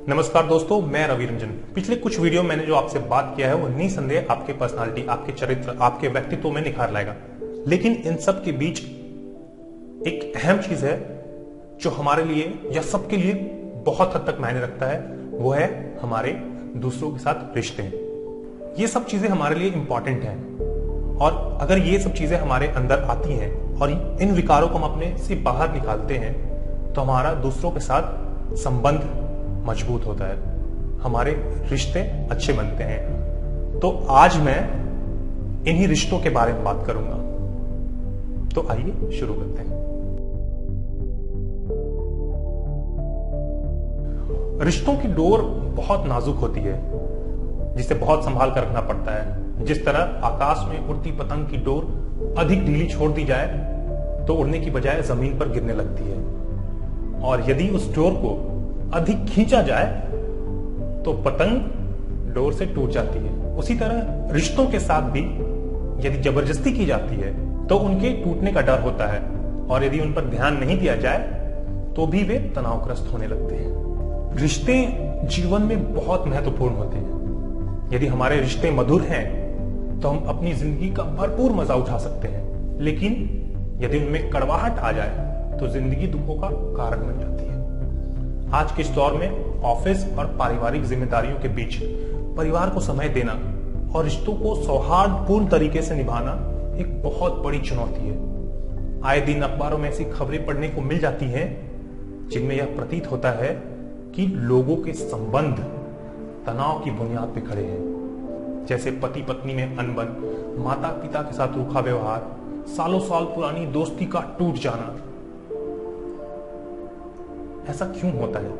नमस्कार दोस्तों, मैं रवि रंजन। पिछले कुछ वीडियो मैंने जो आपसे बात किया है वो निसंदेह आपके पर्सनालिटी, आपके चरित्र, आपके व्यक्तित्व में निखार लाएगा। लेकिन इन सब के बीच एक अहम चीज है जो हमारे लिए या सबके लिए बहुत हद तक मायने रखता है, वो है हमारे दूसरों के साथ रिश्ते। ये सब चीजें हमारे लिए इंपॉर्टेंट हैं और अगर ये सब चीजें हमारे अंदर आती हैं और इन विकारों को हम अपने से बाहर निकालते हैं तो हमारा दूसरों के साथ संबंध मजबूत होता है, हमारे रिश्ते अच्छे बनते हैं। तो आज मैं इन्हीं रिश्तों के बारे में बात करूंगा। तो आइए शुरू करते हैं। रिश्तों की डोर बहुत नाजुक होती है जिसे बहुत संभाल कर रखना पड़ता है। जिस तरह आकाश में उड़ती पतंग की डोर अधिक ढीली छोड़ दी जाए तो उड़ने की बजाय जमीन पर गिरने लगती है, और यदि उस डोर को अधिक खींचा जाए तो पतंग डोर से टूट जाती है। उसी तरह रिश्तों के साथ भी यदि जबरदस्ती की जाती है तो उनके टूटने का डर होता है, और यदि उन पर ध्यान नहीं दिया जाए तो भी वे तनावग्रस्त होने लगते हैं। रिश्ते जीवन में बहुत महत्वपूर्ण होते हैं। यदि हमारे रिश्ते मधुर हैं तो हम अपनी जिंदगी का भरपूर मजा उठा सकते हैं, लेकिन यदि उनमें कड़वाहट आ जाए तो जिंदगी दुखों का कारण बन जाती है। आज के इस दौर में ऑफिस और पारिवारिक जिम्मेदारियों के बीच परिवार को समय देना और रिश्तों को सौहार्दपूर्ण तरीके से निभाना एक बहुत बड़ी चुनौती है। आए दिन अखबारों में ऐसी खबरें पढ़ने को मिल जाती हैं जिनमें यह प्रतीत होता है कि लोगों के संबंध तनाव की बुनियाद पर खड़े हैं, जैसे पति पत्नी में अनबन, माता पिता के साथ रूखा व्यवहार, सालों साल पुरानी दोस्ती का टूट जाना। ऐसा क्यों होता है?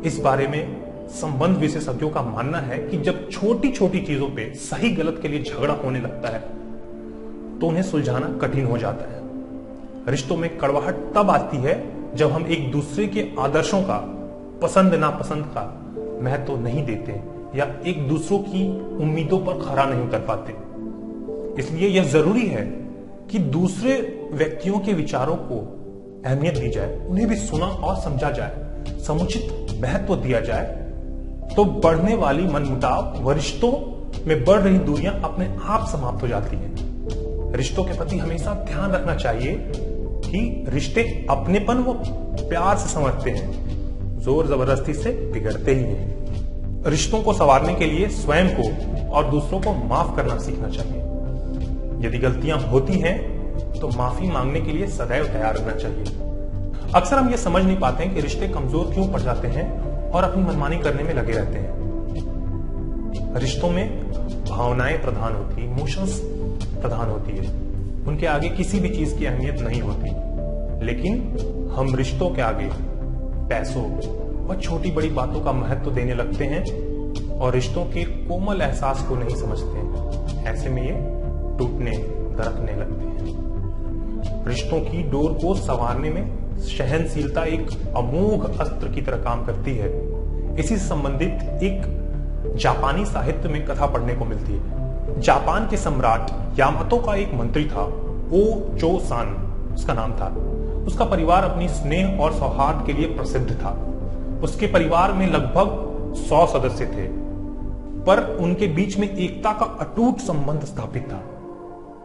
इस बारे में संबंध विशेषज्ञों का मानना है कि जब छोटी छोटी चीजों पे सही गलत के लिए झगड़ा होने लगता है तो उन्हें सुलझाना कठिन हो जाता है। रिश्तों में कड़वाहट तब आती है जब हम एक दूसरे के आदर्शों का, पसंद नापसंद का महत्व नहीं देते या एक दूसरों की उम्मीदों पर खरा नहीं उतर पाते। इसलिए यह जरूरी है कि दूसरे व्यक्तियों के विचारों को अहमियत दी जाए, उन्हें भी सुना और समझा जाए, समुचित महत्व दिया जाए, तो बढ़ने वाली मनमुटाव व रिश्तों में बढ़ रही दूरियां अपने आप समाप्त हो जाती हैं। रिश्तों के प्रति हमेशा ध्यान रखना चाहिए कि रिश्ते अपनेपन व प्यार से संवरते हैं, जोर जबरदस्ती से बिगड़ते ही हैं। रिश्तों को संवारने के लिए स्वयं को और दूसरों को माफ करना सीखना चाहिए। यदि गलतियां होती हैं तो माफी मांगने के लिए सदैव तैयार रहना चाहिए। अक्सर हम ये समझ नहीं पाते हैं कि रिश्ते कमजोर क्यों पड़ जाते हैं और अपनी मनमानी करने में लगे रहते हैं। रिश्तों में भावनाएं प्रधान होती, इमोशंस प्रधान होती है, उनके आगे किसी भी चीज की अहमियत नहीं होती। लेकिन हम रिश्तों के आगे पैसों व छोटी बड़ी बातों का महत्व देने लगते हैं और रिश्तों के कोमल एहसास को नहीं समझते। ऐसे में ये टूटने दरकने लगते हैं। रिश्तों की डोर को संवारने में सहनशीलता एक अमोघ अस्त्र की तरह काम करती है। इसी से संबंधित एक जापानी साहित्य में कथा पढ़ने को मिलती है। जापान के सम्राट यामातो का एक मंत्री था, ओचो सान उसका नाम था। उसका परिवार अपनी स्नेह और सौहार्द के लिए प्रसिद्ध था। उसके परिवार में लगभग 100 सदस्य थे, पर उनके बीच में एकता का अटूट संबंध स्थापित था।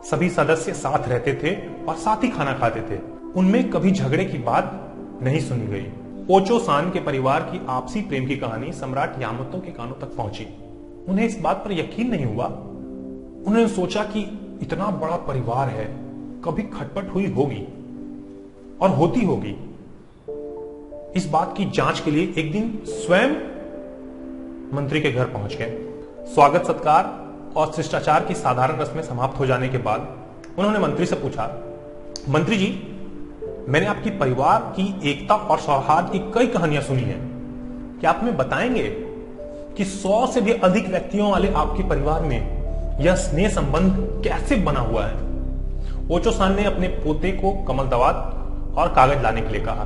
सभी सदस्य साथ रहते थे और साथ ही खाना खाते थे। उनमें कभी झगड़े की बात नहीं सुनी गई। ओचो सान के परिवार की आपसी प्रेम की कहानी सम्राट यामातो के कानों तक पहुंची। उन्हें इस बात पर यकीन नहीं हुआ। उन्होंने सोचा कि इतना बड़ा परिवार है, कभी खटपट हुई होगी और होती होगी। इस बात की जांच के लिए एक दिन स्वयं मंत्री के घर पहुंच गए। स्वागत सत्कार और शिष्टाचार की साधारण रस्में समाप्त हो जाने के बाद उन्होंने मंत्री से पूछा, मंत्री जी, मैंने आपकी परिवार की एकता और सौहार्द की कई कहानियां सुनी हैं। क्या आप हमें बताएंगे कि 100 से भी अधिक व्यक्तियों वाले आपके परिवार में यह स्नेह संबंध कैसे बना हुआ है? ओचो सान ने अपने पोते को कमल दवात और कागज लाने के लिए कहा।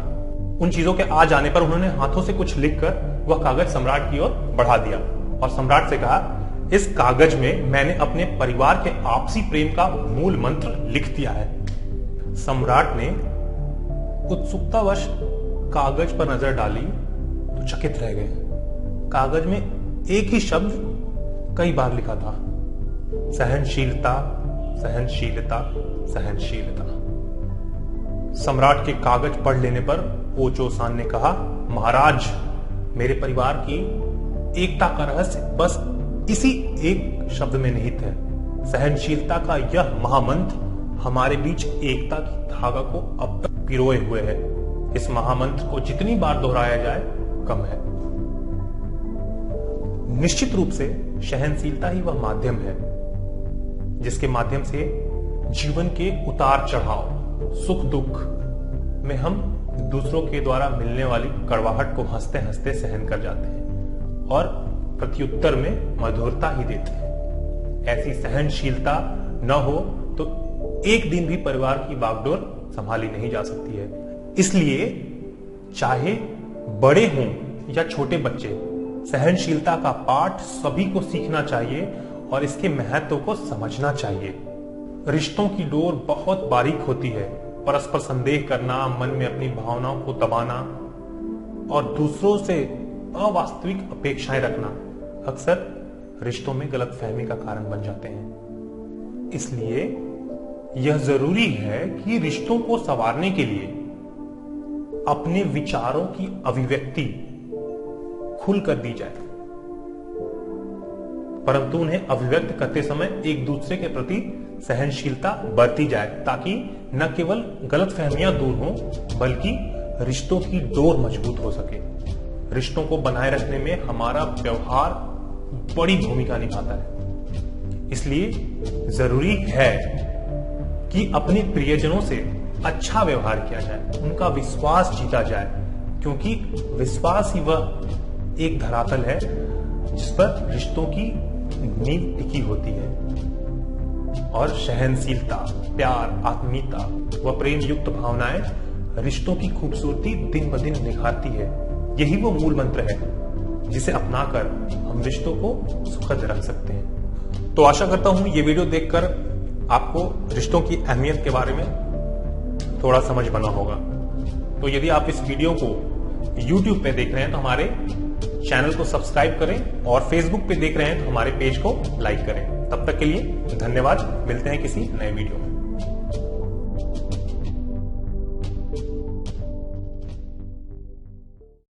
उन चीजों के आ जाने पर उन्होंने हाथों से कुछ लिखकर वह कागज सम्राट की ओर बढ़ा दिया और सम्राट से कहा, इस कागज में मैंने अपने परिवार के आपसी प्रेम का मूल मंत्र लिख दिया है। सम्राट ने उत्सुकतावश कागज पर नजर डाली तो चकित रह गए। कागज में एक ही शब्द कई बार लिखा था, सहनशीलता, सहनशीलता, सहनशीलता। सम्राट के कागज पढ़ लेने पर ओचो सान ने कहा, महाराज, मेरे परिवार की एकता का रहस्य बस इसी एक शब्द में निहित है। सहनशीलता का यह महामंत्र हमारे बीच एकता की धागा को अब तक पिरोए हुए है। इस महामंत्र को जितनी बार दोहराया जाए कम है। निश्चित रूप से सहनशीलता ही वह माध्यम है जिसके माध्यम से जीवन के उतार चढ़ाव, सुख दुख में हम दूसरों के द्वारा मिलने वाली कड़वाहट को हंसते हंसते सहन कर जाते हैं और प्रत्युत्तर में मधुरता ही देते हैं। ऐसी सहनशीलता न हो तो एक दिन भी परिवार की बागडोर संभाली नहीं जा सकती है। इसलिए चाहे बड़े हों या छोटे बच्चे, सहनशीलता का पाठ सभी को सीखना चाहिए और इसके महत्व को समझना चाहिए। रिश्तों की डोर बहुत बारीक होती है। परस्पर संदेह करना, मन में अपनी भावनाओं को दबाना और दूसरों से अवास्तविक अपेक्षाएं रखना अक्सर रिश्तों में गलतफहमी का कारण बन जाते हैं। इसलिए यह जरूरी है कि रिश्तों को संवारने के लिए अपने विचारों की अभिव्यक्ति खुलकर दी जाए, परंतु उन्हें अभिव्यक्त करते समय एक दूसरे के प्रति सहनशीलता बरती जाए, ताकि न केवल गलतफहमियां दूर हों बल्कि रिश्तों की डोर मजबूत हो सके। रिश्तों को बनाए रखने में हमारा व्यवहार बड़ी भूमिका निभाता है। इसलिए जरूरी है कि अपने प्रियजनों से अच्छा व्यवहार किया जाए, उनका विश्वास जीता जाए, क्योंकि विश्वास ही वह एक धरातल है जिस पर रिश्तों की नींव टिकी होती है। और सहनशीलता, प्यार, आत्मीयता व प्रेम युक्त भावनाएं रिश्तों की खूबसूरती दिन ब दिन निखारती है। यही वो मूल मंत्र है जिसे अपनाकर हम रिश्तों को सुखद रख सकते हैं। तो आशा करता हूं ये वीडियो देखकर आपको रिश्तों की अहमियत के बारे में थोड़ा समझ बना होगा। तो यदि आप इस वीडियो को YouTube पे देख रहे हैं तो हमारे चैनल को सब्सक्राइब करें और Facebook पे देख रहे हैं तो हमारे पेज को लाइक करें। तब तक के लिए धन्यवाद। मिलते हैं किसी नए वीडियो में।